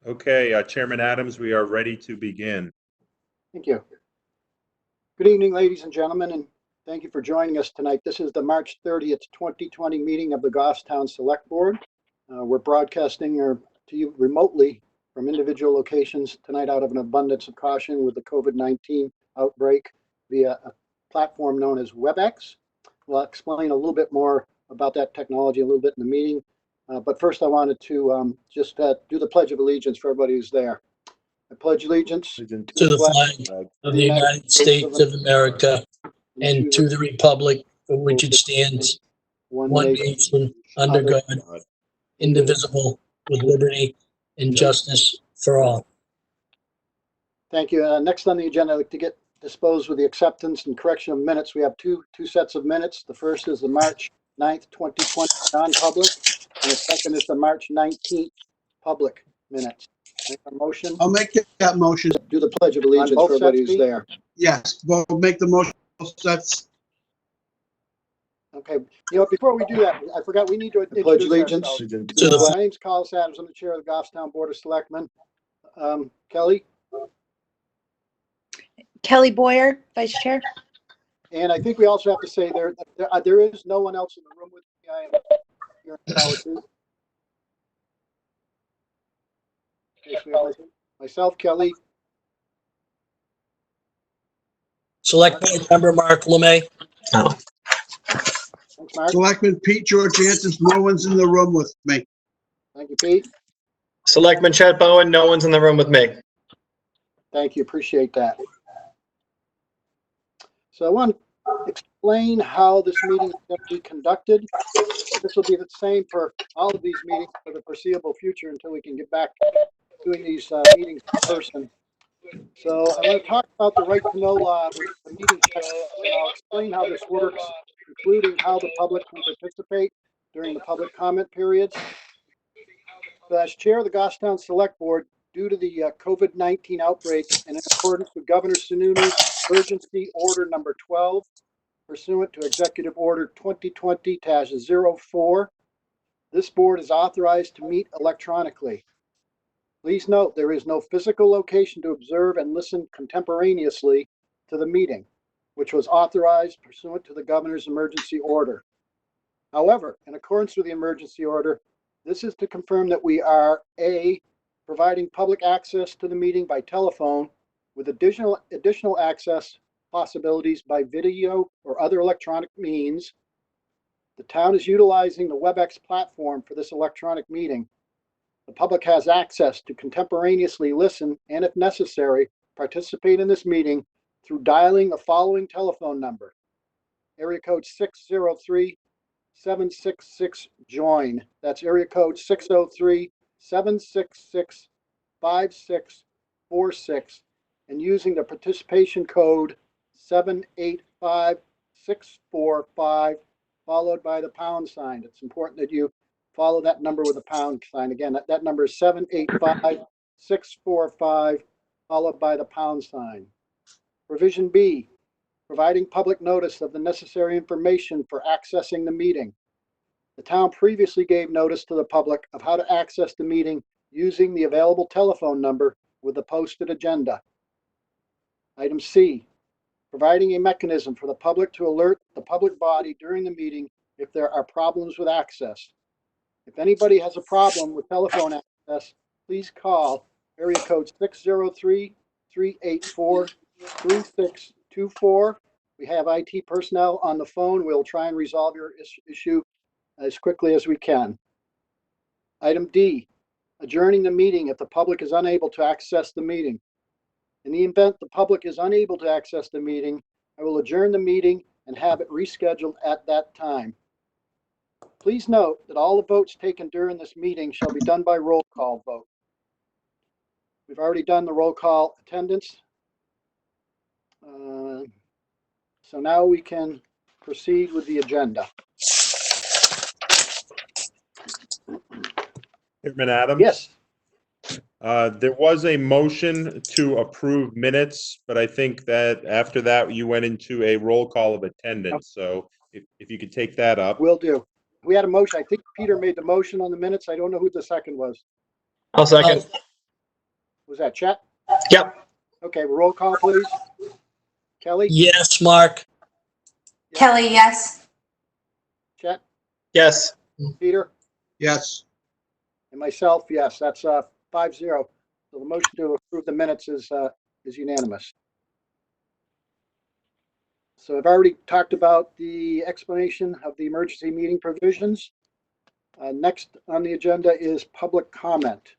Okay, Chairman Adams, we are ready to begin. Thank you. Good evening, ladies and gentlemen, and thank you for joining us tonight. This is the March 30th, 2020 meeting of the Goffstown Select Board. We're broadcasting to you remotely from individual locations tonight out of an abundance of caution with the COVID-19 outbreak via a platform known as WebEx. We'll explain a little bit more about that technology a little bit in the meeting. But first I wanted to just do the Pledge of Allegiance for everybody who's there. I pledge allegiance To the flag of the United States of America and to the republic for which it stands, one nation, under God, indivisible, with liberty and justice for all. Thank you. Next on the agenda, I'd like to get disposed with the acceptance and correction of minutes. We have two sets of minutes. The first is the March 9th, 2020 non-public, and the second is the March 19th public minutes. Make a motion. I'll make that motion. Do the Pledge of Allegiance for everybody who's there. Yes, we'll make the motion. That's Okay. Before we do that, I forgot we need to Pledge introduce allegiance ourselves. My name's Carlos Adams. I'm the chair of the Goffstown Board of Selectmen. Kelly? Kelly Boyer, Vice Chair. And I think we also have to say there is no one else in the room with me. I am here in solitude. Okay, so we have myself, Kelly, Select Board Member Mark Lemay. thanks, Mark. Selectman Pete Georgiantis. No one's in the room with me. Thank you, Pete. Selectman Chet Bowen, no one's in the room with me. Thank you, appreciate that. So I want to explain how this meeting is going to be conducted. This will be the same for all of these meetings for the foreseeable future until we can get back to doing these meetings in person. So I'm going to talk about the right to know law with the meeting text, and I'll explain how this works, including how the public can participate during the public comment periods. So as chair of the Goffstown Select Board, due to the COVID-19 outbreak and in accordance with Governor Sununu's Emergency Order Number 12, pursuant to Executive Order 2020-04, this board is authorized to meet electronically. Please note there is no physical location to observe and listen contemporaneously to the meeting, which was authorized pursuant to the Governor's emergency order. However, in accordance with the emergency order, this is to confirm that we are A, providing public access to the meeting by telephone with additional access possibilities by video or other electronic means. The town is utilizing the WebEx platform for this electronic meeting. The public has access to contemporaneously listen and, if necessary, participate in this meeting through dialing the following telephone number: area code 603-766-JOIN. That's area code 603-766-5646, and using the participation code 785645, followed by the pound sign. It's important that you follow that number with a pound sign. Again, that number is 785645, followed by the pound sign. Provision B, providing public notice of the necessary information for accessing the meeting. The town previously gave notice to the public of how to access the meeting using the available telephone number with the posted agenda. Item C, providing a mechanism for the public to alert the public body during the meeting if there are problems with access. If anybody has a problem with telephone access, please call area code 603-384-3624. We have IT personnel on the phone. We'll try and resolve your issue as quickly as we can. Item D, adjourning the meeting if the public is unable to access the meeting. In the event the public is unable to access the meeting, I will adjourn the meeting and have it rescheduled at that time. Please note that all the votes taken during this meeting shall be done by roll call vote. We've already done the roll call attendance. So now we can proceed with the agenda. Chairman Adams? Yes. There was a motion to approve minutes, but I think that after that, you went into a roll call of attendance. So if you could take that up. Will do. We had a motion. I think Peter made the motion on the minutes. I don't know who the second was. I'll second. Was that Chet? Yep. Okay, roll call, please. Kelly? Yes, Mark. Kelly, yes. Chet? Yes. Peter? Yes. And myself, yes, that's 5-0. So the motion to approve the minutes is unanimous. So I've already talked about the explanation of the emergency meeting provisions. Next on the agenda is public comment.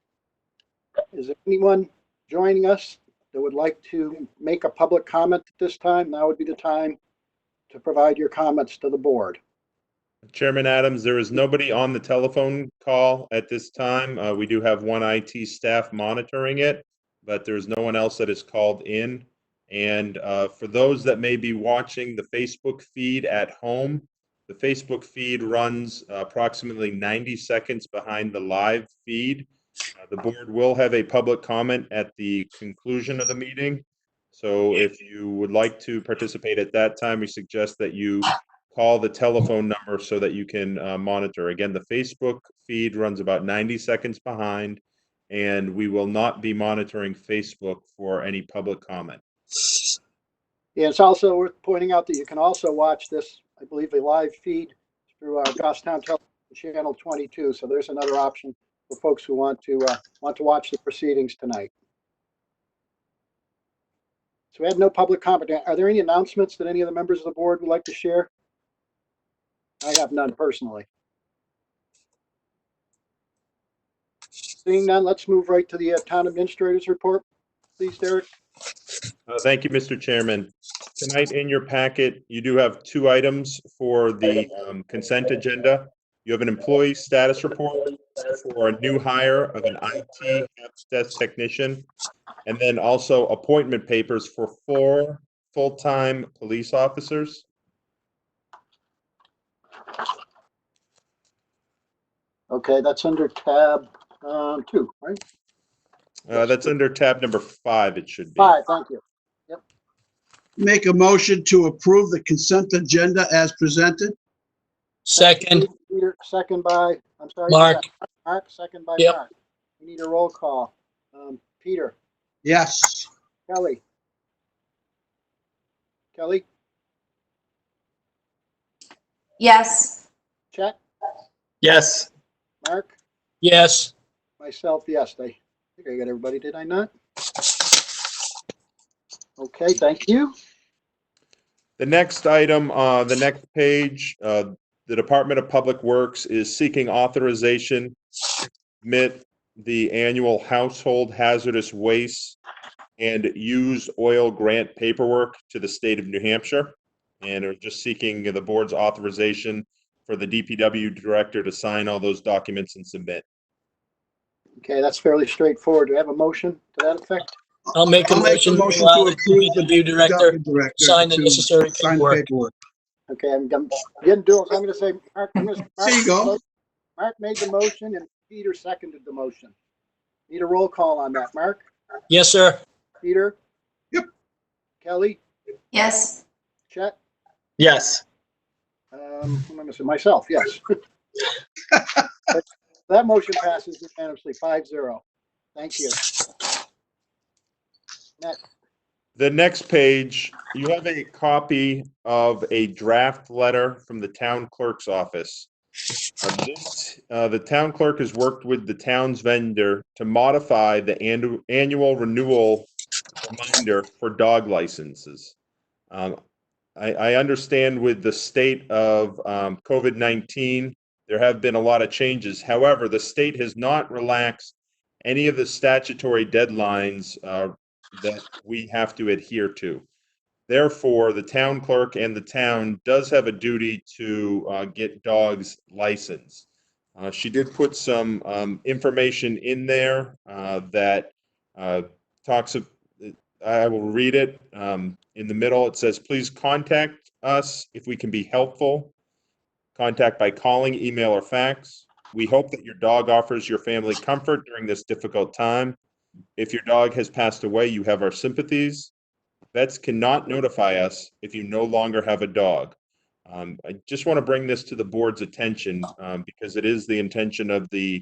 Is there anyone joining us that would like to make a public comment at this time? Now would be the time to provide your comments to the board. Chairman Adams, there is nobody on the telephone call at this time. We do have one IT staff monitoring it, but there's no one else that is called in. And for those that may be watching the Facebook feed at home, the Facebook feed runs approximately 90 seconds behind the live feed. The board will have a public comment at the conclusion of the meeting. So if you would like to participate at that time, we suggest that you call the telephone number so that you can monitor. Again, the Facebook feed runs about 90 seconds behind, and we will not be monitoring Facebook for any public comment. Yeah, it's also worth pointing out that you can also watch this, I believe, a live feed through our Goffstown Television Channel 22. So there's another option for folks who want to watch the proceedings tonight. So we had no public comment. Are there any announcements that any of the members of the board would like to share? I have none personally. Seeing none, let's move right to the town administrator's report. Please, Derek. Thank you, Mr. Chairman. Tonight in your packet, you do have two items for the consent agenda. You have an employee status report for a new hire of an IT help desk technician, and then also appointment papers for 4 full-time police officers. Okay, that's under tab 2, right? That's under tab number 5, it should be. 5, thank you. Make a motion to approve the consent agenda as presented. Second, Peter, second by, I'm sorry. Mark. Mark, second by Yep. Mark. We need a roll call. Peter, Yes. Kelly. Kelly, Yes. Chet, Yes. Mark, yes. myself, yes. I think I got everybody, did I not? Okay, thank you. The next item, the next page, the Department of Public Works is seeking authorization to submit the annual household hazardous waste and used oil grant paperwork to the state of New Hampshire. And are just seeking the board's authorization for the DPW director to sign all those documents and submit. Okay, that's fairly straightforward. Do I have a motion to that effect? I'll make a motion to allow the DPW director sign the necessary sign paperwork. Okay, I'm getting dual. I'm going to say, Mark, There you go. Mark made the motion and Peter seconded the motion. Need a roll call on that. Mark, Yes, sir. Peter? Yep. Kelly, Yes. Chet? Yes. Who am I missing? Myself, yes. That motion passes unanimously, 5-0. Thank you. Next. The next page, you have a copy of a draft letter from the town clerk's office. The town clerk has worked with the town's vendor to modify the annual renewal reminder for dog licenses. I understand with the state of COVID-19, there have been a lot of changes. However, the state has not relaxed any of the statutory deadlines that we have to adhere to. Therefore, the town clerk and the town does have a duty to get dogs licensed. She did put some information in there that talks of, I will read it. In the middle, it says, please contact us if we can be helpful. Contact by calling, email, or fax. We hope that your dog offers your family comfort during this difficult time. If your dog has passed away, you have our sympathies. Vets cannot notify us if you no longer have a dog. I just want to bring this to the board's attention because it is the intention of the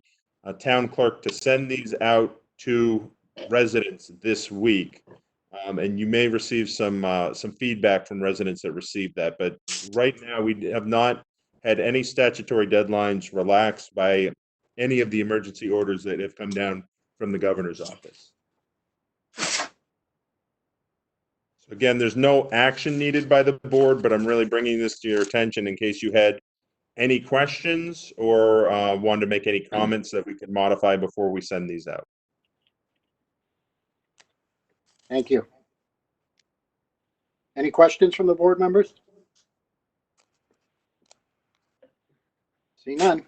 town clerk to send these out to residents this week. And you may receive some feedback from residents that received that. But right now, we have not had any statutory deadlines relaxed by any of the emergency orders that have come down from the governor's office. So again, there's no action needed by the board, but I'm really bringing this to your attention in case you had any questions or wanted to make any comments that we could modify before we send these out. Thank you. Any questions from the board members? See none.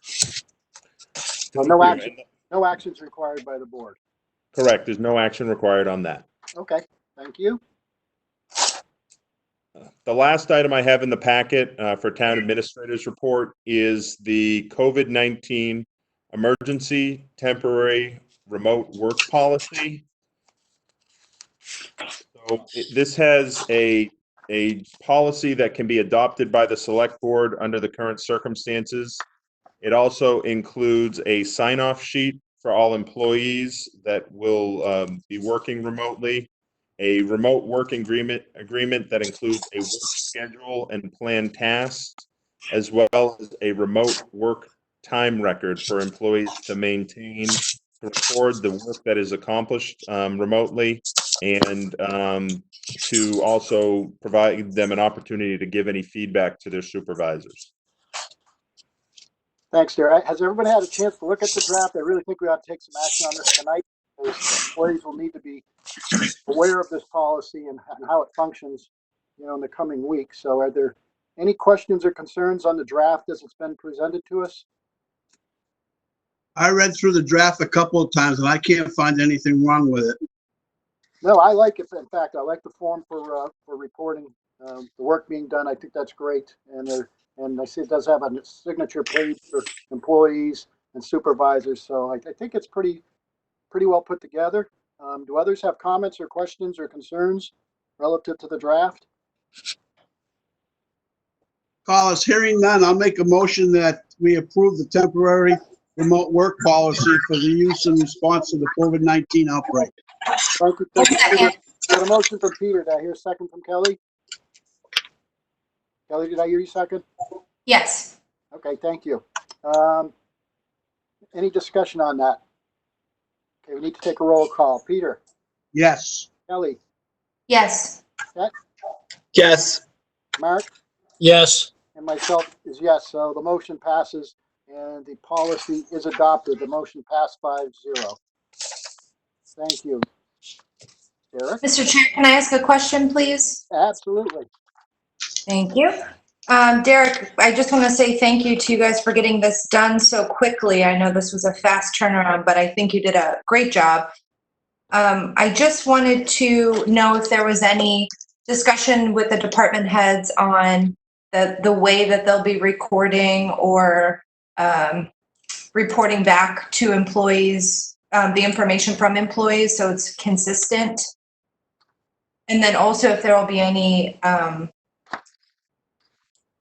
So no action, no actions required by the board. Correct. There's no action required on that. Okay, thank you. The last item I have in the packet for Town Administrator's Report is the COVID-19 Emergency Temporary Remote Work Policy. So this has a policy that can be adopted by the Select Board under the current circumstances. It also includes a sign-off sheet for all employees that will be working remotely, a remote work agreement that includes a work schedule and planned tasks, as well as a remote work time record for employees to maintain, to record the work that is accomplished remotely, and to also provide them an opportunity to give any feedback to their supervisors. Thanks, Derek. Has everybody had a chance to look at the draft? I really think we ought to take some action on this tonight. Employees will need to be aware of this policy and how it functions, you know, in the coming weeks. So are there any questions or concerns on the draft as it's been presented to us? I read through the draft a couple of times and I can't find anything wrong with it. No, I like it. In fact, I like the form for reporting the work being done. I think that's great. And I see it does have a signature page for employees and supervisors. So I think it's pretty well put together. Do others have comments or questions or concerns relative to the draft? Collis, hearing none, I'll make a motion that we approve the temporary remote work policy for the use and response to the COVID-19 outbreak. Thank you. Thank you, Peter. Got a motion from Peter. Did I hear a second from Kelly? Kelly, did I hear you second? Yes. Okay, thank you. Any discussion on that? Okay, we need to take a roll call. Peter, Yes. Kelly, Yes. Yes. Mark, Yes. and myself is yes. So the motion passes and the policy is adopted. The motion passed 5-0. Thank you. Derek? Mr. Chair, can I ask a question, please? Absolutely. Thank you. Derek, I just want to say thank you to you guys for getting this done so quickly. I know this was a fast turnaround, but I think you did a great job. I just wanted to know if there was any discussion with the department heads on the way that they'll be recording or reporting back to employees, the information from employees, so it's consistent. And then also if there will be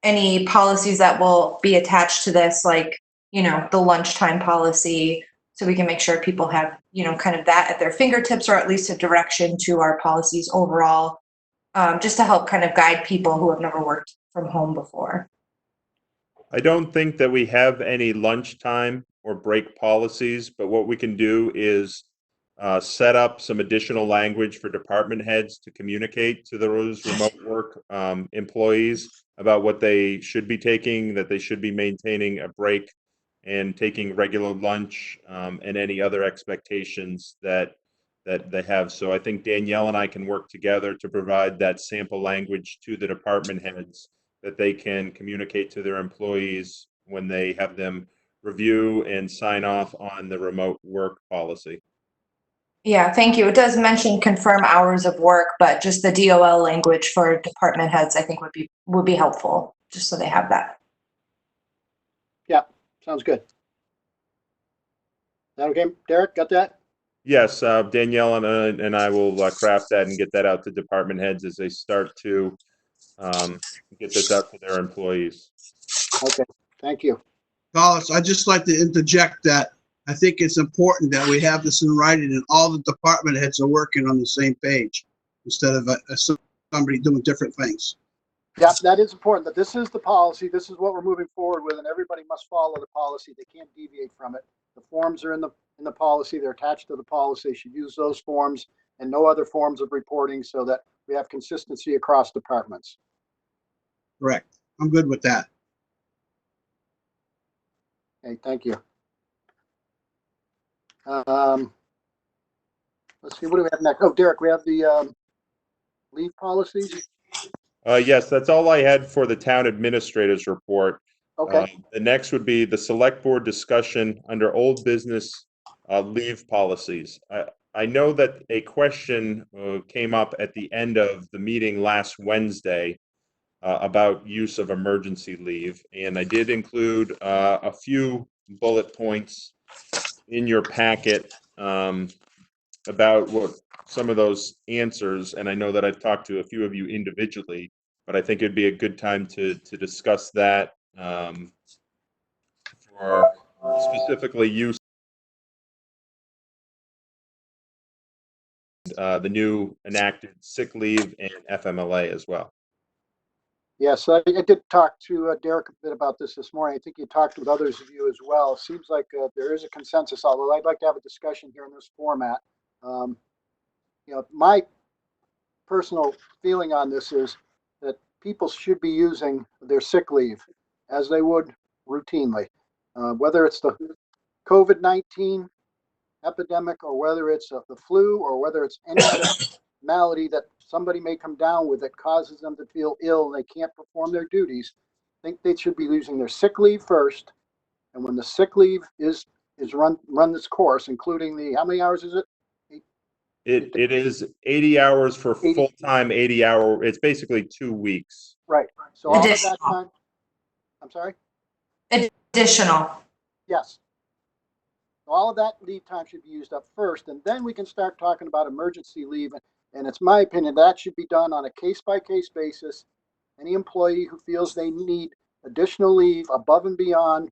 any policies that will be attached to this, like, you know, the lunchtime policy, so we can make sure people have, you know, kind of that at their fingertips, or at least a direction to our policies overall, just to help kind of guide people who have never worked from home before. I don't think that we have any lunchtime or break policies, but what we can do is set up some additional language for department heads to communicate to those remote work employees about what they should be taking, that they should be maintaining a break and taking regular lunch, and any other expectations that they have. So I think Danielle and I can work together to provide that sample language to the department heads that they can communicate to their employees when they have them review and sign off on the remote work policy. Yeah, thank you. It does mention confirm hours of work, but just the DOL language for department heads, I think would be helpful, just so they have that. Yeah, sounds good. That okay, Derek? Got that? Yes, Danielle and I will craft that and get that out to department heads as they start to get this out to their employees. Okay, thank you. Carlos, I'd just like to interject that I think it's important that we have this in writing and all the department heads are working on the same page instead of somebody doing different things. Yeah, that is important, that this is the policy, this is what we're moving forward with, and everybody must follow the policy. They can't deviate from it. The forms are in the policy, they're attached to the policy. They should use those forms and no other forms of reporting so that we have consistency across departments. Correct. I'm good with that. Okay, thank you. Let's see, what do we have next? Oh, Derek, we have the leave policies. Yes, that's all I had for the town administrator's report. Okay, The next would be the select board discussion under old business leave policies. I know that a question came up at the end of the meeting last Wednesday about use of emergency leave, and I did include a few bullet points in your packet about what some of those answers, and I know that I've talked to a few of you individually, but I think it'd be a good time to discuss that for specifically use the new enacted sick leave and FMLA as well. yes, I did talk to Derek a bit about this morning. I think he talked with others of you as well. Seems like there is a consensus, although I'd like to have a discussion here in this format. My personal feeling on this is that people should be using their sick leave as they would routinely, whether it's the COVID-19 epidemic or whether it's the flu or whether it's any other malady that somebody may come down with that causes them to feel ill and they can't perform their duties. I think they should be using their sick leave first. And when the sick leave is run this course, including the, how many hours is it? It is 80 hours for 80. full-time, 80-hour, it's basically 2 weeks. Right. So all of that Additional. time, I'm sorry? Additional. Yes. All of that leave time should be used up first, and then we can start talking about emergency leave. And it's my opinion that should be done on a case-by-case basis. Any employee who feels they need additional leave above and beyond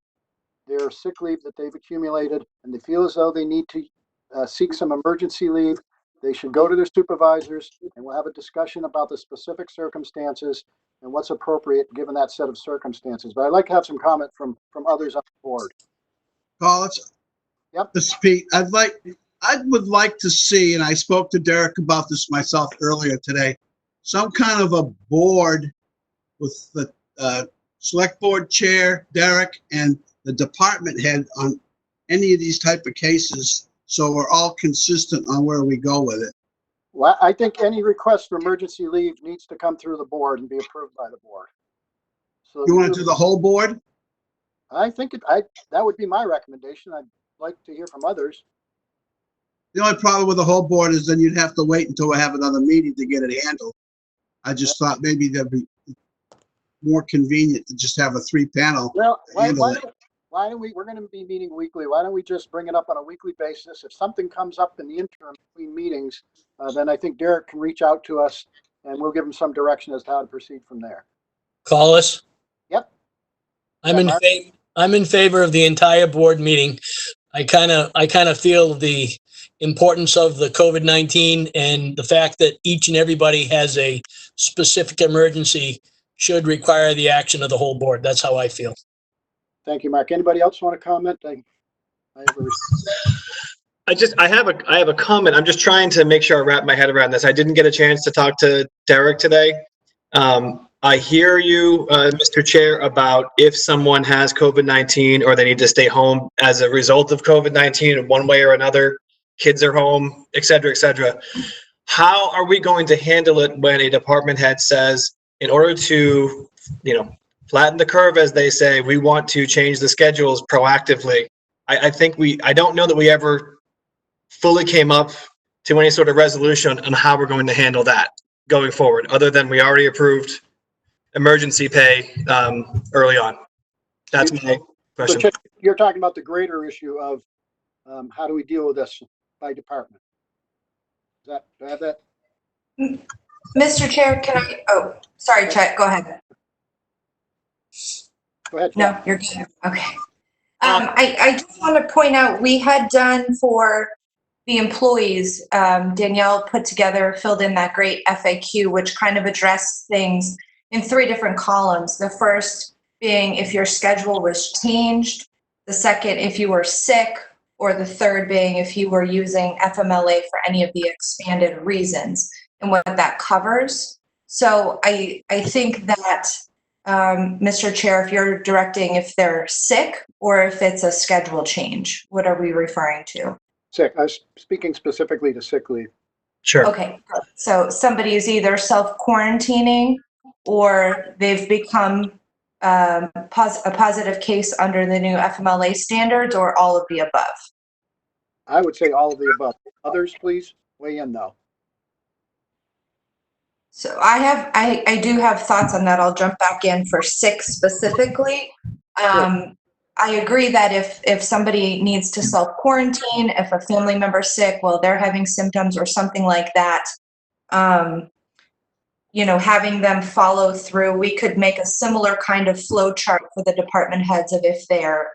their sick leave that they've accumulated, and they feel as though they need to seek some emergency leave, they should go to their supervisors, and we'll have a discussion about the specific circumstances and what's appropriate given that set of circumstances. But I'd like to have some comment from others on the board. Carlos? Yep. This is Pete. I would like to see, and I spoke to Derek about this myself earlier today, some kind of a board with the select board chair, Derek, and the department head on any of these type of cases, so we're all consistent on where we go with it. Well, I think any request for emergency leave needs to come through the board and be approved by the board. So You want to do the whole board? I think that would be my recommendation. I'd like to hear from others. The only problem with the whole board is then you'd have to wait until we have another meeting to get it handled. I just thought maybe that'd be more convenient to just have a 3-panel. Well, why handle it. don't we, we're going to be meeting weekly. Why don't we just bring it up on a weekly basis? If something comes up in the interim between meetings, then I think Derek can reach out to us and we'll give him some direction as to how to proceed from there. Collis? Yep. I'm Yeah, in Mark? I'm in favor of the entire board meeting. I kind of feel the importance of the COVID-19 and the fact that each and everybody has a specific emergency should require the action of the whole board. That's how I feel. Thank you, Mark. Anybody else want to comment? I have a comment. I'm just trying to make sure I wrap my head around this. I didn't get a chance to talk to Derek today. I hear you, Mr. Chair, about if someone has COVID-19 or they need to stay home as a result of COVID-19 in one way or another, kids are home, et cetera, et cetera. How are we going to handle it when a department head says, in order to, flatten the curve, as they say, we want to change the schedules proactively? I don't know that we ever fully came up to any sort of resolution on how we're going to handle that going forward, other than we already approved emergency pay early on. That's my question. So you're talking about the greater issue of how do we deal with this by department? Do I have that? Mr. Chair, can I, oh, sorry, Chet, go ahead. Go ahead. No, you're good. Okay. I just want to point out, we had done for the employees, Danielle put together, filled in that great FAQ, which kind of addressed things in 3 different columns. The first being if your schedule was changed, the second if you were sick, or the third being if you were using FMLA for any of the expanded reasons and what that covers. So I think that, Mr. Chair, if you're directing if they're sick or if it's a schedule change, what are we referring to? Sick. I was speaking specifically to sick leave. Sure. Okay, good. So somebody is either self-quarantining or they've become a positive case under the new FMLA standards, or all of the above. I would say all of the above. Others, please weigh in though. So I do have thoughts on that. I'll jump back in for sick specifically. I agree that if somebody needs to self-quarantine, if a family member's sick, well, they're having symptoms or something like that, having them follow through, we could make a similar kind of flow chart for the department heads of if they're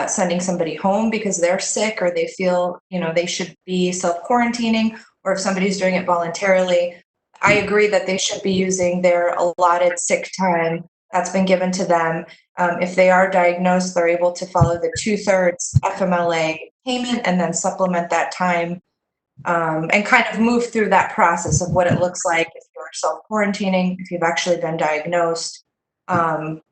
sending somebody home because they're sick or they feel, they should be self-quarantining, or if somebody's doing it voluntarily. I agree that they should be using their allotted sick time that's been given to them. If they are diagnosed, they're able to follow the 2/3 FMLA payment and then supplement that time, and kind of move through that process of what it looks like if you're self-quarantining, if you've actually been diagnosed. And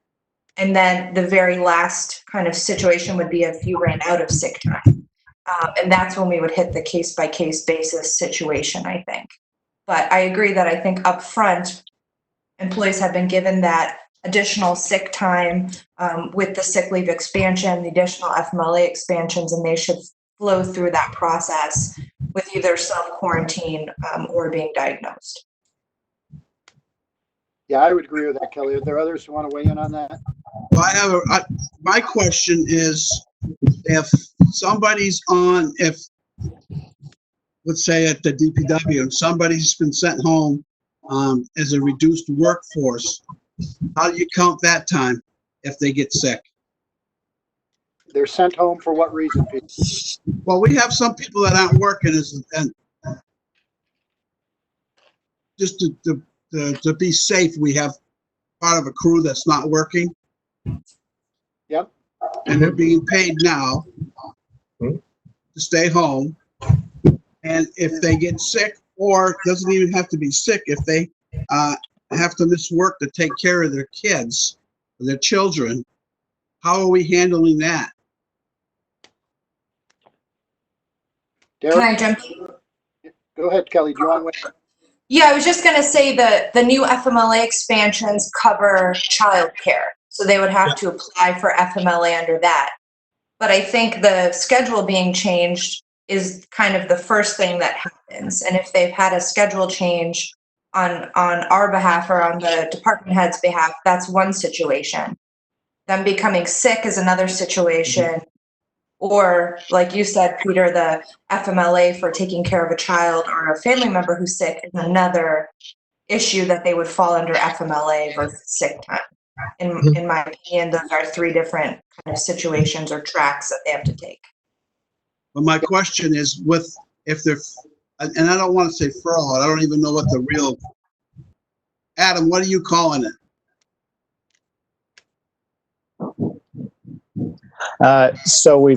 then the very last kind of situation would be if you ran out of sick time. And that's when we would hit the case-by-case basis situation, I think. But I agree that I think up front, employees have been given that additional sick time with the sick leave expansion, the additional FMLA expansions, and they should flow through that process with either self-quarantine or being diagnosed. Yeah, I would agree with that, Kelly. Are there others who want to weigh in on that? Well, my question is, if somebody's on, let's say at the DPW, and somebody's been sent home as a reduced workforce, how do you count that time if they get sick? They're sent home for what reason, Pete? Well, we have some people that aren't working and just to be safe, we have part of a crew that's not working. Yep. And they're being paid now to stay home. And if they get sick, or doesn't even have to be sick, if they have to miss work to take care of their kids, their children, how are we handling that? Derek, Can I jump in? go ahead, Kelly. Do you want to weigh in? Yeah, I was just going to say that the new FMLA expansions cover childcare, so they would have to apply for FMLA under that. But I think the schedule being changed is kind of the first thing that happens. And if they've had a schedule change on our behalf or on the department head's behalf, that's one situation. Them becoming sick is another situation. Or, like you said, Peter, the FMLA for taking care of a child or a family member who's sick is another issue that they would fall under FMLA versus sick time. In my opinion, those are 3 different kind of situations or tracks that they have to take. But my question is, if they're, and I don't want to say furlough, I don't even know what the real, Adam, what are you calling it? So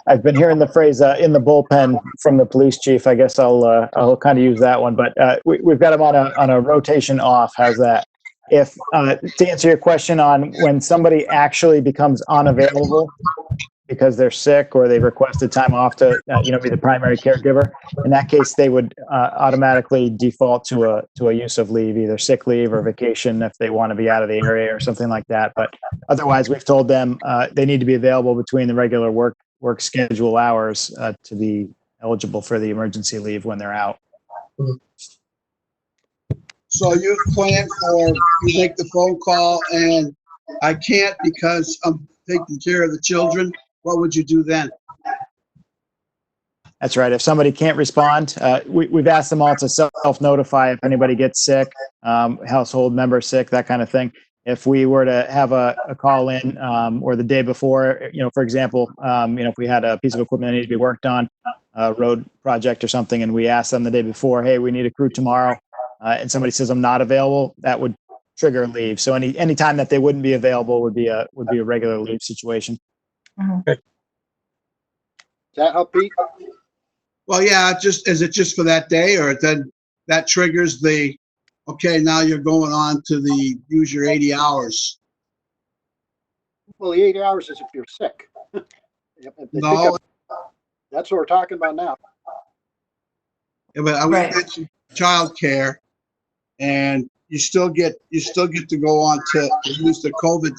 I've been hearing the phrase in the bullpen from the police chief. I guess I'll kind of use that one, but we've got him on a rotation off. How's that? If to answer your question on when somebody actually becomes unavailable because they're sick or they've requested time off to be the primary caregiver, in that case they would automatically default to a use of leave, either sick leave or vacation if they want to be out of the area or something like that. But otherwise, we've told them they need to be available between the regular work schedule hours to be eligible for the emergency leave when they're out. So you plan for, you make the phone call and I can't because I'm taking care of the children. What would you do then? That's right. If somebody can't respond, we've asked them all to self-notify if anybody gets sick, household member sick, that kind of thing. if we were to have a call in or the day before, for example, if we had a piece of equipment that needed to be worked on, a road project or something, and we asked them the day before, hey, we need a crew tomorrow, and somebody says I'm not available, that would trigger leave. So any time that they wouldn't be available would be a regular leave situation. Does that help, Pete? Well, yeah, is it just for that day, or then that triggers the, okay, now you're going on to use your 80 hours? Well, the 8 hours is if you're sick. If they pick No, up- That's what we're talking about now. yeah, but I Right. mentioned childcare, and you still get to go on to use the COVID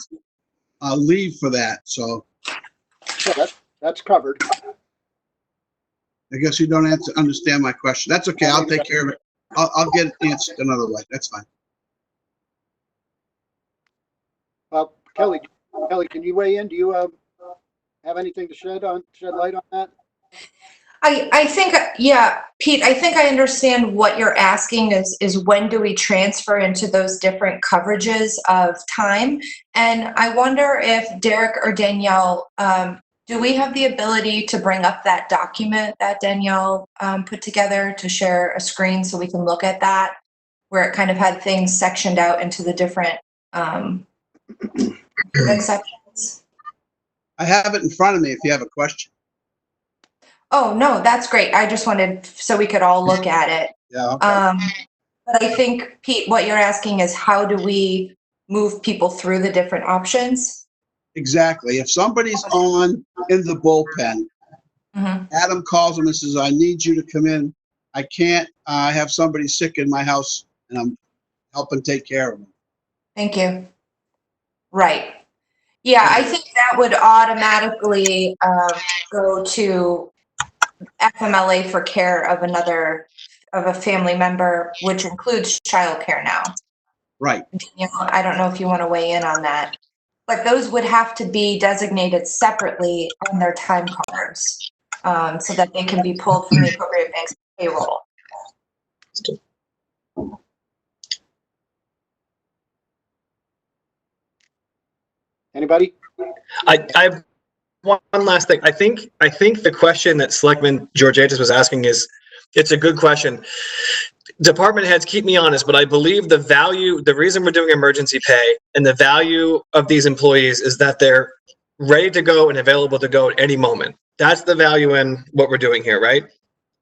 leave for that. So Yeah, that's covered. I guess you don't understand my question. That's okay. I'll take care of it. I'll get it answered another way. That's fine. Well, Kelly, can you weigh in? Do you have anything to shed light on that? I think, yeah, Pete, I think I understand what you're asking is when do we transfer into those different coverages of time? And I wonder if Derek or Danielle, do we have the ability to bring up that document that Danielle put together to share a screen so we can look at that, where it kind of had things sectioned out into the different exceptions? I have it in front of me if you have a question. Oh, no, that's great. I just wanted so we could all look at it. Yeah. Okay. But I think, Pete, what you're asking is how do we move people through the different options? Exactly. If somebody's on in the bullpen, Mhm. Adam calls him and says, I need you to come in. I can't have somebody sick in my house, and I'm helping take care of them. Thank you. Right. Yeah, I think that would automatically go to FMLA for care of a family member, which includes childcare now. Right. Danielle, I don't know if you want to weigh in on that, but those would have to be designated separately on their time cards so that they can be pulled from the appropriate bank's payroll. Anybody? I have one last thing. I think the question that Selectman Georgatos was asking it's a good question. Department heads, keep me honest, but I believe the reason we're doing emergency pay and the value of these employees is that they're ready to go and available to go at any moment. That's the value in what we're doing here, right?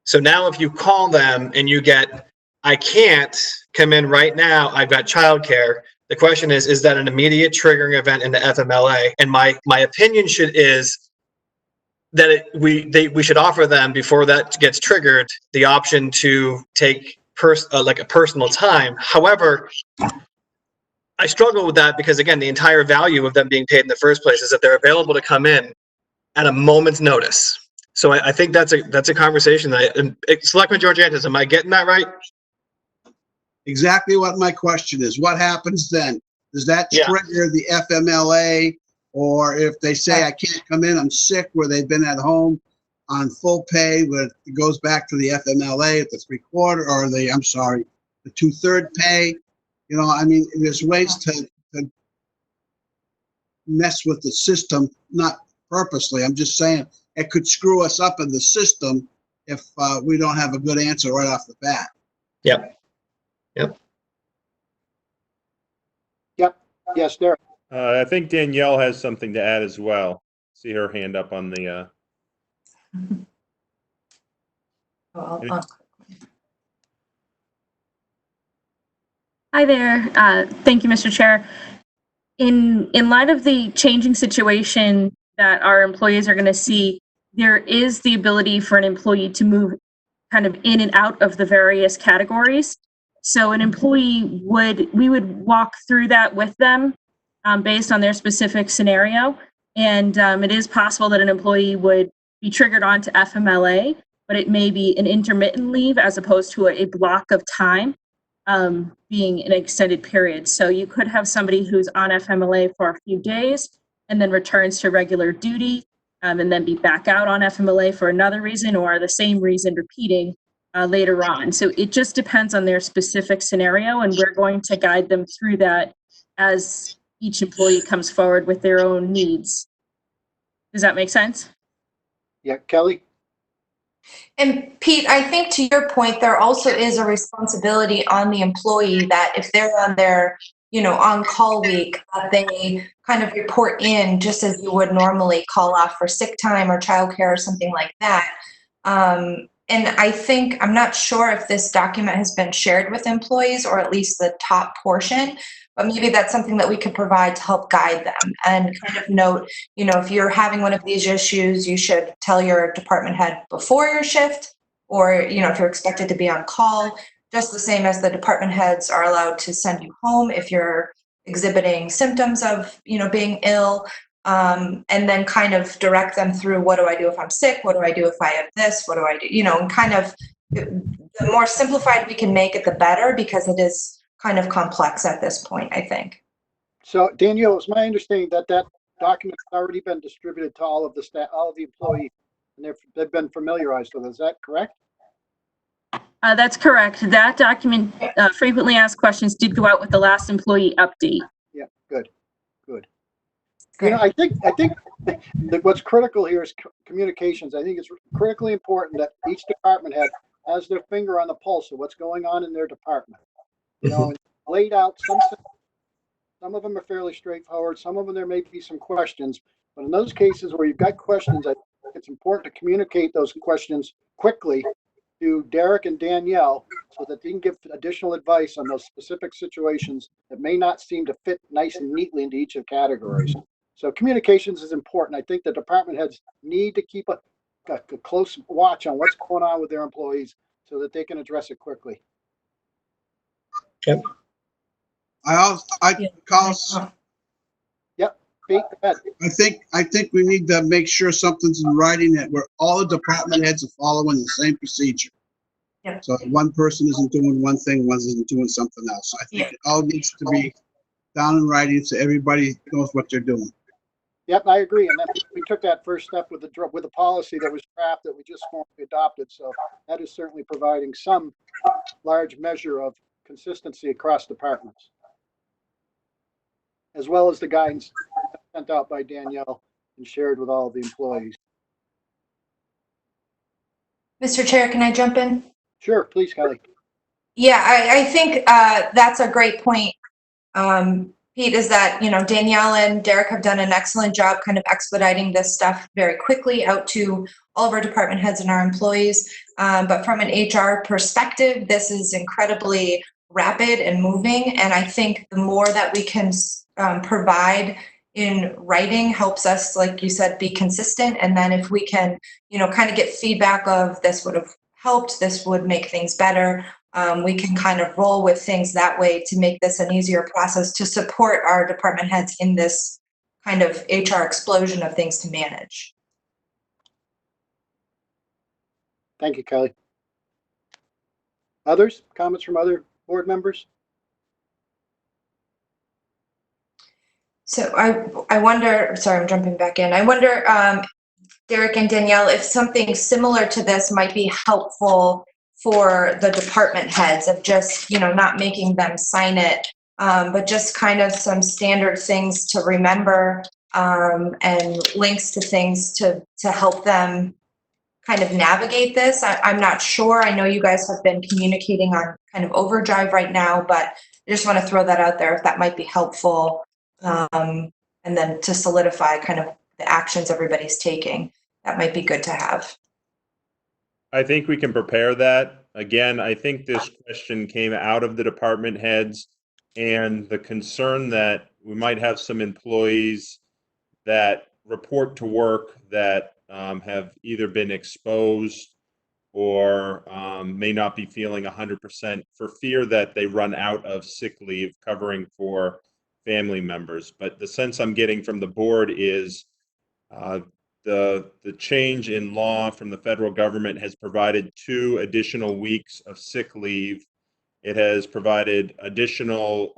So now if you call them and you get, I can't come in right now, I've got childcare. The question is that an immediate triggering event in the FMLA? And my opinion is that we should offer them, before that gets triggered, the option to take like a personal time. However, I struggle with that because, again, the entire value of them being paid in the first place is that they're available to come in at a moment's notice. So I think that's a conversation that Selectman Georgatos, am I getting that right? Exactly what my question is. What happens then? Does that trigger the FMLA? Or if they say, I can't come in, I'm sick, where they've been at home on full pay, but it goes back to the FMLA at the 3/4 or the 2/3 pay. I mean, there's ways to mess with the system, not purposely. I'm just saying it could screw us up in the system if we don't have a good answer right off the bat. Yep. Yes, Derek. I think Danielle has something to add as well. See her hand up on the, Hi there. Thank you, Mr. Chair. In light of the changing situation that our employees are going to see, there is the ability for an employee to move kind of in and out of the various categories. So an employee we would walk through that with them based on their specific scenario. And it is possible that an employee would be triggered onto FMLA, but it may be an intermittent leave as opposed to a block of time being an extended period. So you could have somebody who's on FMLA for a few days and then returns to regular duty and then be back out on FMLA for another reason or the same reason repeating later on. So it just depends on their specific scenario, and we're going to guide them through that as each employee comes forward with their own needs. Does that make sense? Yeah, Kelly? And Pete, I think to your point, there also is a responsibility on the employee that if they're on their, on-call week, that they kind of report in just as you would normally call off for sick time or childcare or something like that. And I think, I'm not sure if this document has been shared with employees or at least the top portion, but maybe that's something that we could provide to help guide them and kind of note, if you're having one of these issues, you should tell your department head before your shift, or, if you're expected to be on call, just the same as the department heads are allowed to send you home if you're exhibiting symptoms of, being ill. And then kind of direct them through, what do I do if I'm sick? What do I do if I have this? What do I do? And kind of the more simplified we can make it, the better, because it is kind of complex at this point, I think. So Danielle, it's my understanding that that document has already been distributed to all of the staff, all of the employees, and they've been familiarized with it. Is that correct? That's correct. That document, frequently asked questions, did go out with the last employee update. Yeah, good. I think that what's critical here is communications. I think it's critically important that each department head has their finger on the pulse of what's going on in their department. And laid out, some of them are fairly straightforward. Some of them, there may be some questions, but in those cases where you've got questions, I think it's important to communicate those questions quickly to Derek and Danielle so that they can give additional advice on those specific situations that may not seem to fit nice and neatly into each of the categories. So communications is important. I think the department heads need to keep a close watch on what's going on with their employees so that they can address it quickly. Yep. Carlos, Yep. Pete, go ahead. I think we need to make sure something's in writing that where all the department heads are following the same procedure. Yeah. So one person isn't doing one thing, one isn't doing something else. I think it all needs to be down in writing so everybody knows what they're doing. Yep, I agree. And then we took that first step with the policy that was drafted, that we just formally adopted. So that is certainly providing some large measure of consistency across departments, as well as the guidance sent out by Danielle and shared with all of the employees. Mr. Chair, can I jump in? Sure, please, Kelly. Yeah, I think that's a great point, Pete, is that, Danielle and Derek have done an excellent job kind of expediting this stuff very quickly out to all of our department heads and our employees. But from an HR perspective, this is incredibly rapid and moving. And I think the more that we can provide in writing helps us, like you said, be consistent. And then if we can, kind of get feedback of this would have helped, this would make things better. We can kind of roll with things that way to make this an easier process to support our department heads in this kind of HR explosion of things to manage. Thank you, Kelly. Others? Comments from other board members? So I wonder, sorry, I'm jumping back in. I wonder, Derek and Danielle, if something similar to this might be helpful for the department heads of just, not making them sign it, but just kind of some standard things to remember, and links to things to help them kind of navigate this. I'm not sure. I know you guys have been communicating on kind of overdrive right now, but I just want to throw that out there if that might be helpful. And then to solidify kind of the actions everybody's taking, that might be good to have. I think we can prepare that. Again, I think this question came out of the department heads and the concern that we might have some employees that report to work that have either been exposed or may not be feeling 100% for fear that they run out of sick leave covering for family members. But the sense I'm getting from the board is the change in law from the federal government has provided 2 additional weeks of sick leave. It has provided additional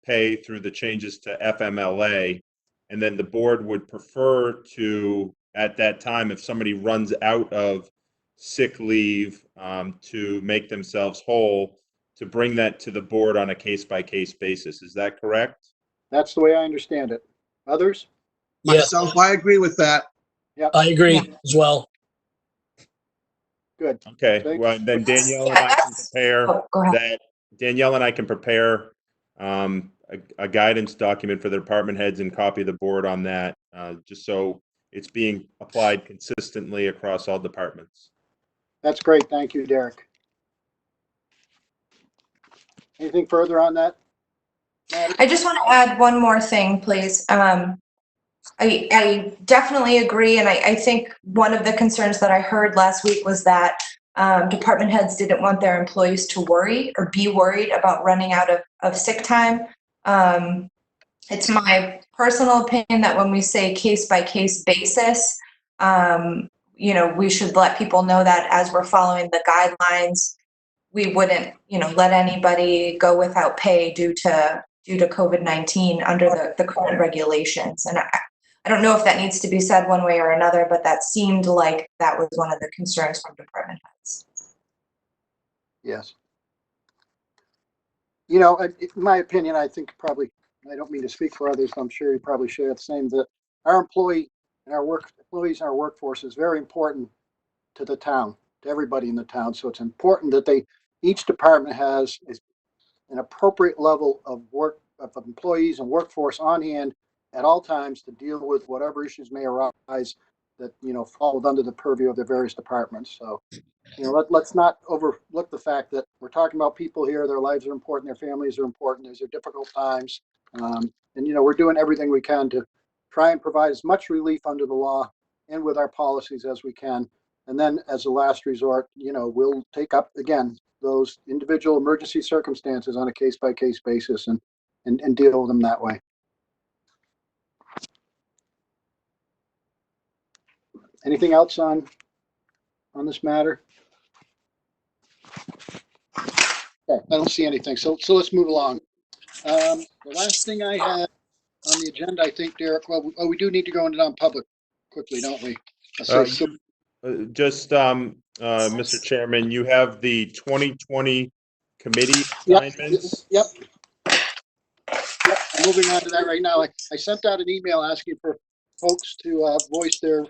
pay through the changes to FMLA. And then the board would prefer to, at that time, if somebody runs out of sick leave to make themselves whole, to bring that to the board on a case-by-case basis. Is that correct? That's the way I understand it. Others? Yes, Myself, I agree with that. I agree as well. Good. Okay, well, then Danielle and I can prepare Oh, go ahead. that. Danielle and I can prepare a guidance document for the department heads and copy the board on that, just so it's being applied consistently across all departments. That's great. Thank you, Derek. Anything further on that? Maddie? I just want to add one more thing, please. I definitely agree, and I think one of the concerns that I heard last week was that department heads didn't want their employees to worry or be worried about running out of sick time. It's my personal opinion that when we say case-by-case basis, we should let people know that as we're following the guidelines, we wouldn't, let anybody go without pay due to COVID-19 under the current regulations. And I don't know if that needs to be said one way or another, but that seemed like that was one of the concerns from department heads. Yes. In my opinion, I think probably, I don't mean to speak for others, I'm sure you probably share the same, that our employees and our workforce is very important to the town, to everybody in the town. So it's important that each department has an appropriate level of employees and workforce on hand at all times to deal with whatever issues may arise that, fall under the purview of the various departments. So, let's not overlook the fact that we're talking about people here. Their lives are important. Their families are important. These are difficult times. And, we're doing everything we can to try and provide as much relief under the law and with our policies as we can. And then as a last resort, we'll take up, again, those individual emergency circumstances on a case-by-case basis and deal with them that way. Anything else on this matter? Okay, I don't see anything. So let's move along. The last thing I had on the agenda, I think, Derek, we do need to go into non-public quickly, don't we? Mr. Chairman, you have the 2020 committee Yep. assignments. Yep. I'm moving on to that right now. I sent out an email asking for folks to voice their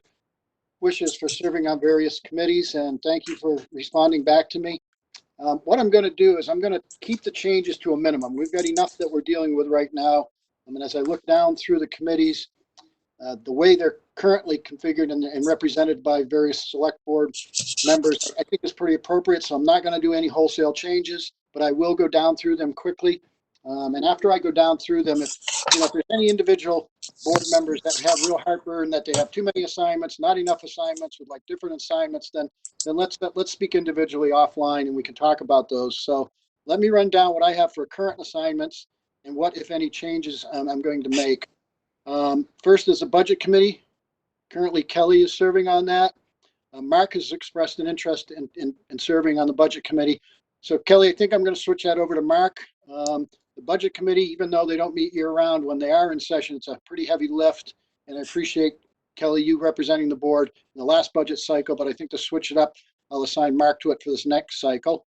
wishes for serving on various committees, and thank you for responding back to me. What I'm going to do is I'm going to keep the changes to a minimum. We've got enough that we're dealing with right now. I mean, as I look down through the committees, the way they're currently configured and represented by various select board members, I think is pretty appropriate. So I'm not going to do any wholesale changes, but I will go down through them quickly. And after I go down through them, if there's any individual board members that have real heartburn, that they have too many assignments, not enough assignments, would like different assignments, then let's speak individually offline and we can talk about those. So let me run down what I have for current assignments and what, if any, changes I'm going to make. First is the budget committee. Currently, Kelly is serving on that. Mark has expressed an interest in serving on the budget committee. So Kelly, I think I'm going to switch that over to Mark. The budget committee, even though they don't meet year round, when they are in session, it's a pretty heavy lift. And I appreciate, Kelly, you representing the board in the last budget cycle, but I think to switch it up, I'll assign Mark to it for this next cycle.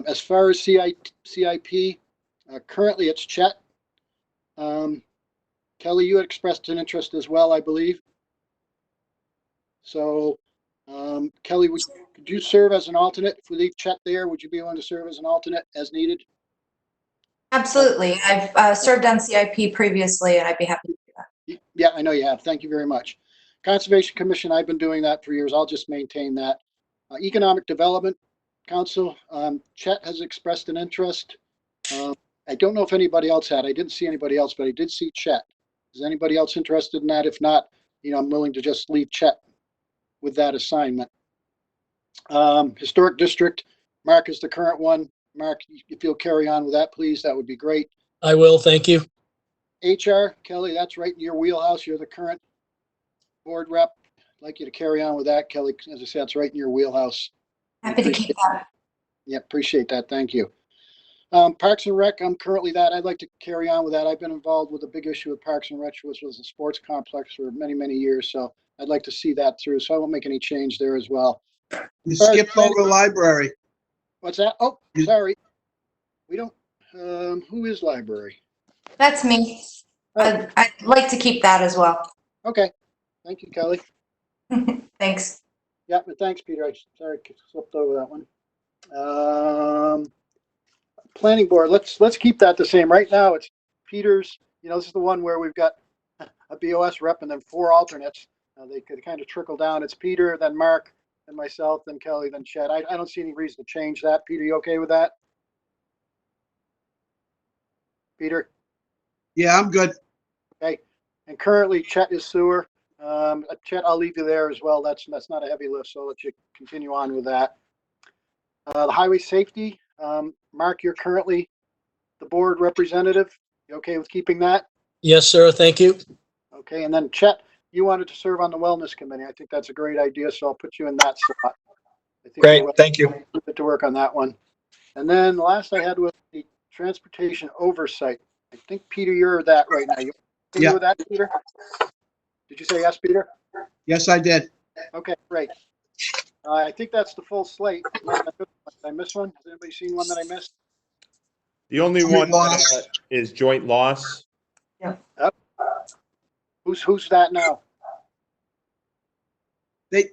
As far as CIP, currently it's Chet. Kelly, you had expressed an interest as well, I believe. So, Kelly, could you serve as an alternate? If we leave Chet there, would you be willing to serve as an alternate as needed? Absolutely. I've served on CIP previously, and I'd be happy to do that. Yeah, I know you have. Thank you very much. Conservation Commission, I've been doing that for years. I'll just maintain that. Economic Development Council, Chet has expressed an interest. I don't know if anybody else had. I didn't see anybody else, but I did see Chet. Is anybody else interested in that? If not, I'm willing to just leave Chet with that assignment. Historic District, Mark is the current one. Mark, if you'll carry on with that, please, that would be great. I will, thank you. HR, Kelly, that's right in your wheelhouse. You're the current board rep. I'd like you to carry on with that, Kelly. As I said, it's right in your wheelhouse. Happy to keep that. Yeah, appreciate that. Thank you. Parks and Rec, I'm currently that. I'd like to carry on with that. I've been involved with a big issue with Parks and Rec, which was a sports complex for many, many years. So I'd like to see that through. So I won't make any change there as well. You skipped over library. What's that? Oh, sorry. We don't, who is library? That's me. I'd like to keep that as well. Okay, thank you, Kelly. Thanks. Yeah, but thanks, Peter. I sorry I slipped over that one. Planning board, let's keep that the same. Right now, it's Peter's, this is the one where we've got a BOS rep and then 4 alternates. They could kind of trickle down. It's Peter, then Mark, then myself, then Kelly, then Chad. I don't see any reason to change that. Peter, you okay with that? Peter? Yeah, I'm good. Okay. And currently, Chet is sewer. Chet, I'll leave you there as well. That's not a heavy lift, so I'll let you continue on with that. The highway safety, Mark, you're currently the board representative. You okay with keeping that? Yes, sir. Thank you. Okay, and then Chet, you wanted to serve on the wellness committee. I think that's a great idea, so I'll put you in that slot. I think Great, you're thank you. good to work on that one. And then the last I had was the transportation oversight. I think, Peter, you're that right now. You okay Yeah. with that, Peter? Did you say yes, Peter? Yes, I did. Okay, great. I think that's the full slate. Did I miss one? Has anybody seen one that I missed? The only Joint one loss. is joint loss. Who's that now? They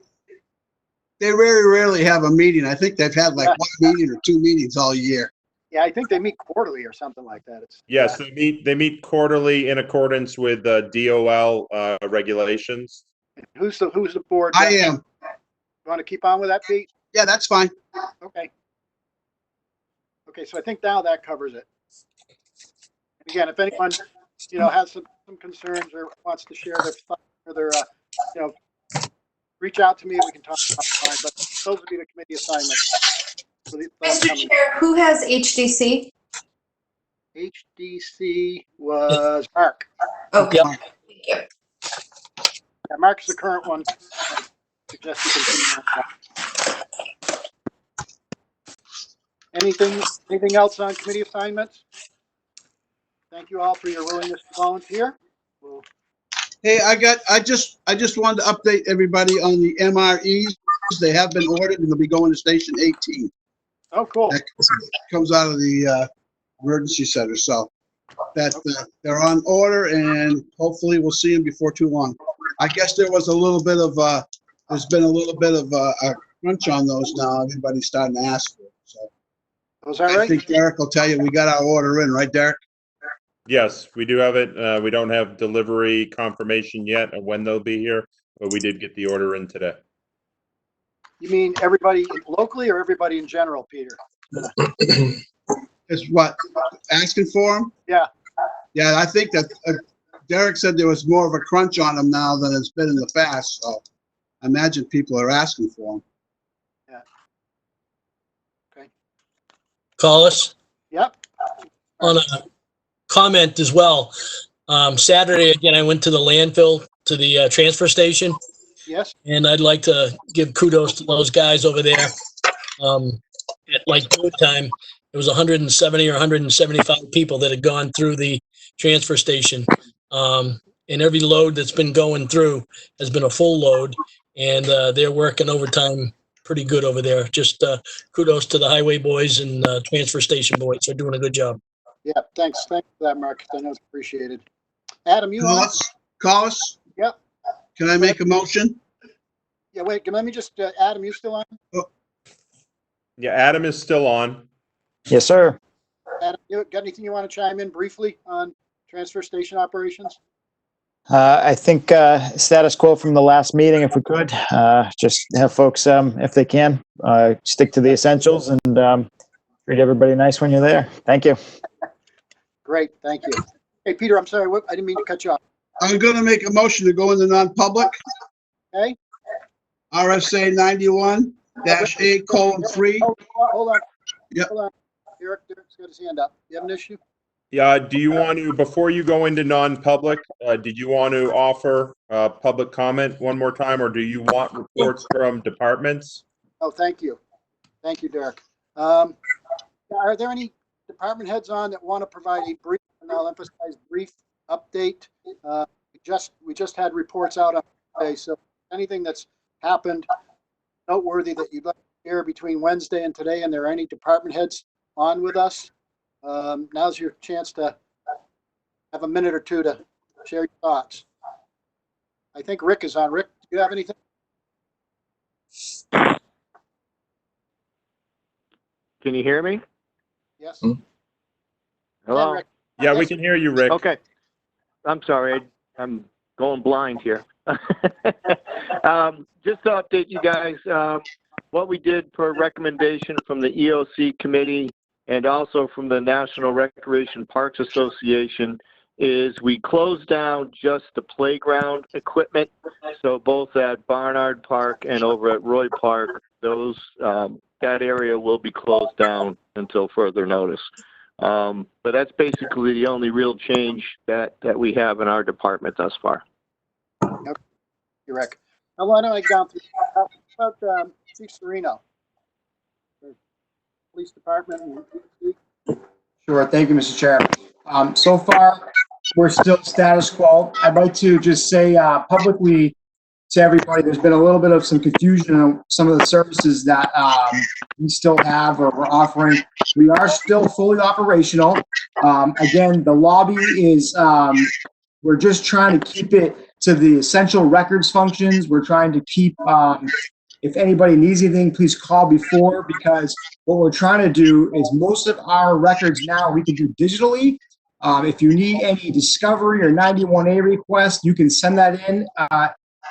very rarely have a meeting. I think they've had like 1 meeting or 2 meetings all year. Yeah, I think they meet quarterly or something like that. Yes, they meet quarterly in accordance with DOL regulations. Who's the board? I rep? am. You want to keep on with that, Pete? Yeah, that's fine. Okay. Okay, so I think now that covers it. And again, if anyone, has some concerns or wants to share their thoughts or their, reach out to me. We can talk about it. But those would be the committee assignments. For the Mr. upcoming. Chair, who has HDC? HDC was Mark. Okay. Yep. Thank you. Yeah, Mark's the current one. I suggest you continue on that. Anything else on committee assignments? Thank you all for your willingness to volunteer. Hey, I just wanted to update everybody on the MREs. They have been ordered and they'll be going to station 18. Oh, cool. That comes out of the emergency center. So that they're on order and hopefully we'll see them before too long. I guess there was a little bit of there's been a little bit of a crunch on those now. Everybody's starting to ask for it. So Was that I right? think Derek will tell you we got our order in, right, Derek? Yes, we do have it. We don't have delivery confirmation yet of when they'll be here, but we did get the order in today. You mean everybody locally or everybody in general, Peter? Is what asking for them? Yeah. Yeah, I think that Derek said there was more of a crunch on them now than it's been in the past. So I imagine people are asking for them. Collis, Yep. on a comment as well. Saturday, again, I went to the landfill, to the transfer station, Yes. and I'd like to give kudos to those guys over there. At like good time, it was 170 or 175 people that had gone through the transfer station. And every load that's been going through has been a full load, and they're working overtime pretty good over there. Just kudos to the highway boys and transfer station boys. They're doing a good job. Yeah. Thanks for that, Mark. I know it's appreciated. Adam, you on? Collis? Yep. Can I make a motion? Yeah. Wait. Let me just. Adam, you still on? Yeah, Adam is still on. Yes, sir. Adam, you got anything you want to chime in briefly on transfer station operations? I think status quo from the last meeting, if we could, just have folks, if they can, stick to the essentials and treat everybody nice when you're there. Thank you. Great. Thank you. Hey, Peter, I'm sorry. I didn't mean to cut you off. I'm going to make a motion to go into non-public. Okay. RSA 91-8:3. Hold on. Yep. Hold on. Derek's got his hand up. You have an issue? Yeah, do you want to, before you go into non-public, did you want to offer public comment one more time, or do you want reports from departments? Oh, thank you. Thank you, Derek. Are there any department heads on that want to provide a brief, and I'll emphasize brief update? We just had reports out on today, so anything that's happened noteworthy that you'd like to hear between Wednesday and today, and there are any department heads on with us, now's your chance to Have a minute or two to share your thoughts. I think Rick is on. Rick, do you have anything? Can you hear me? Yes. Hello? Rick. Yeah, we Yes. can hear you, Rick. Okay. I'm sorry. I'm going blind here. Just to update you guys, what we did per recommendation from the EOC committee and also from the National Recreation Parks Association is we closed down just the playground equipment. So both at Barnard Park and over at Roy Park, those that area will be closed down until further notice. But that's basically the only real change that we have in our department thus far. Rick. Now, why don't I go down through about Chief Serino, Police Department. Sure. Thank you, Mr. Chair. So far, we're still status quo. I'd like to just say publicly to everybody, there's been a little bit of some confusion on some of the services that we still have or we're offering. We are still fully operational. Again, the lobby is, we're just trying to keep it to the essential records functions. We're trying to keep, if anybody needs anything, please call before, because what we're trying to do is most of our records now we can do digitally. If you need any discovery or 91A request, you can send that in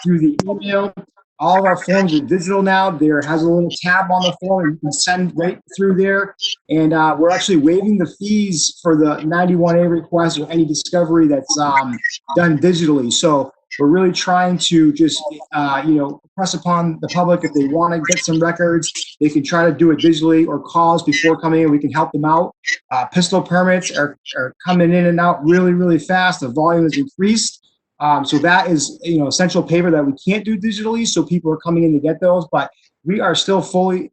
through the email. All of our forms are digital now. There has a little tab on the form and you can send right through there. And we're actually waiving the fees for the 91A request or any discovery that's done digitally. So we're really trying to just, press upon the public. If they want to get some records, they can try to do it digitally or call us before coming in. We can help them out. Pistol permits are coming in and out really, really fast. The volume has increased. So that is, essential paper that we can't do digitally. So people are coming in to get those, but we are still fully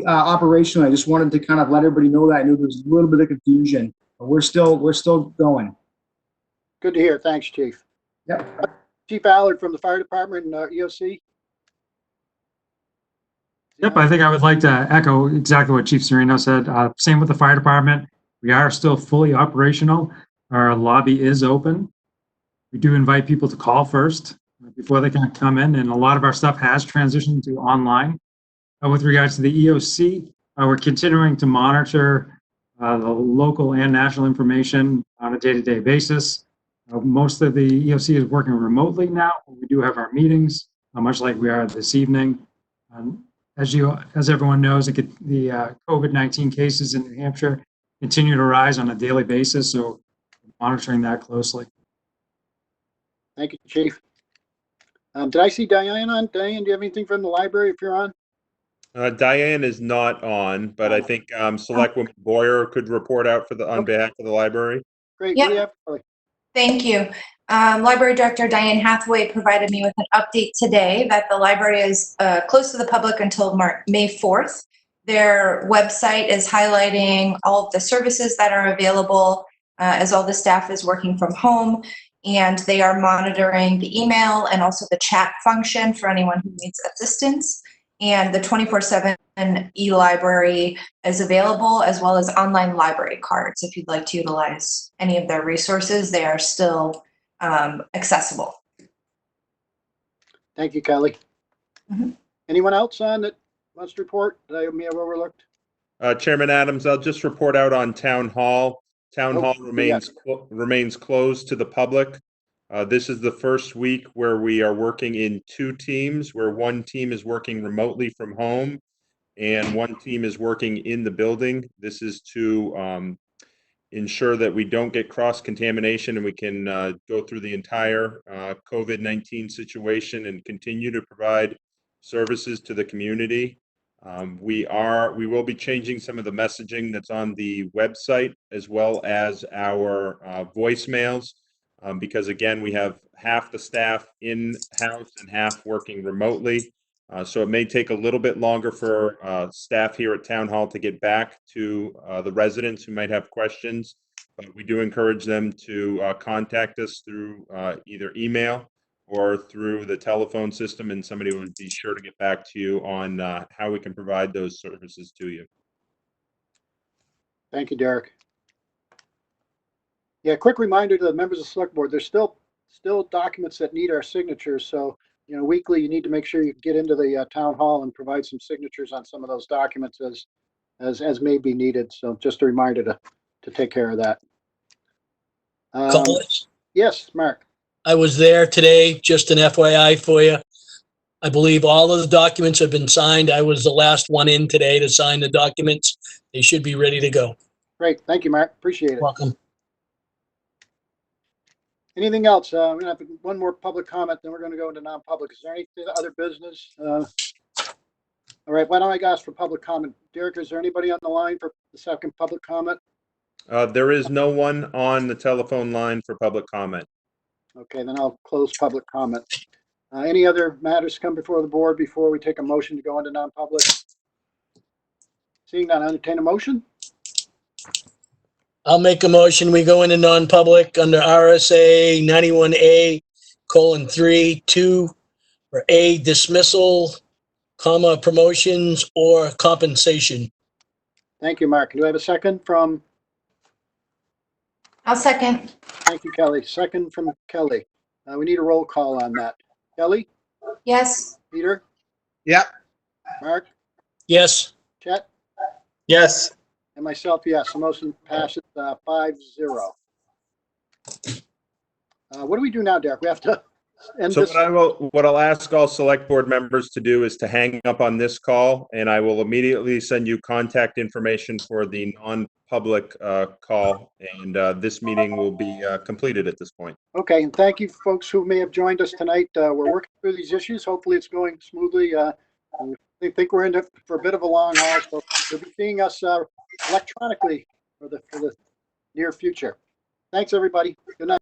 operational. I just wanted to kind of let everybody know that. I knew there was a little bit of confusion, but we're still going. Good to hear. Thanks, Chief. Yep. Chief Allard from the Fire Department and EOC. Yep, I think I would like to echo exactly what Chief Serino said. Same with the fire department. We are still fully operational. Our lobby is open. We do invite people to call first before they can come in, and a lot of our stuff has transitioned to online. With regards to the EOC, we're continuing to monitor the local and national information on a day-to-day basis. Most of the EOC is working remotely now. We do have our meetings, much like we are this evening. As everyone knows, the COVID-19 cases in New Hampshire continue to rise on a daily basis, so monitoring that closely. Thank you, Chief. Did I see Diane on? Diane, do you have anything from the library if you're on? Diane is not on, but I think Selectwoman Boyer could report out on behalf of the library. Great. Yep. What do you have? Thank you. Library Director Diane Hathaway provided me with an update today that the library is closed to the public until May 4th. Their website is highlighting all of the services that are available as all the staff is working from home, and they are monitoring the email and also the chat function for anyone who needs assistance. And the 24/7 e-library is available, as well as online library cards. If you'd like to utilize any of their resources, they are still accessible. Thank you, Kelly. Mm-hmm. Anyone else on that wants to report that I may have overlooked? Chairman Adams, I'll just report out on Town Hall. Town Hall remains closed to the public. This is the first week where we are working in two teams, where one team is working remotely from home and one team is working in the building. This is to ensure that we don't get cross-contamination and we can go through the entire COVID-19 situation and continue to provide services to the community. We will be changing some of the messaging that's on the website as well as our voicemails. Because again, we have half the staff in-house and half working remotely. So it may take a little bit longer for staff here at Town Hall to get back to the residents who might have questions. But we do encourage them to contact us through either email or through the telephone system, and somebody would be sure to get back to you on how we can provide those services to you. Thank you, Derek. Yeah, quick reminder to the members of the select board, there's still documents that need our signatures. So, weekly, you need to make sure you get into the town hall and provide some signatures on some of those documents as may be needed. So just a reminder to take care of that. Collins, Yes, Mark. I was there today, just an FYI for you. I believe all of the documents have been signed. I was the last one in today to sign the documents. They should be ready to go. Great. Thank you, Mark. Appreciate it. Welcome. Anything else? We're gonna have one more public comment, then we're gonna go into non-public. Is there any other business? All right, why don't I ask for public comment? Derek, is there anybody on the line for the second public comment? There is no one on the telephone line for public comment. Okay, then I'll close public comment. Any other matters come before the board before we take a motion to go into non-public? Seeing none, I entertain a motion. I'll make a motion. We go into non-public under RSA 91A:3, 2 for A, dismissal, promotions or compensation. Thank you, Mark. Do I have a second from? I'll second. Thank you, Kelly. Second from Kelly. We need a roll call on that. Kelly? Yes. Peter? Yep. Mark? Yes. Chet? Yes. And myself, yes. The motion passes 5-0. What do we do now, Derek? We have to end So this. what I'll ask all select board members to do is to hang up on this call, and I will immediately send you contact information for the non-public call, and this meeting will be completed at this point. Okay, and thank you, folks who may have joined us tonight. We're working through these issues. Hopefully, it's going smoothly. I think we're in it for a bit of a long haul, so you'll be seeing us electronically for the near future. Thanks, everybody. Good night.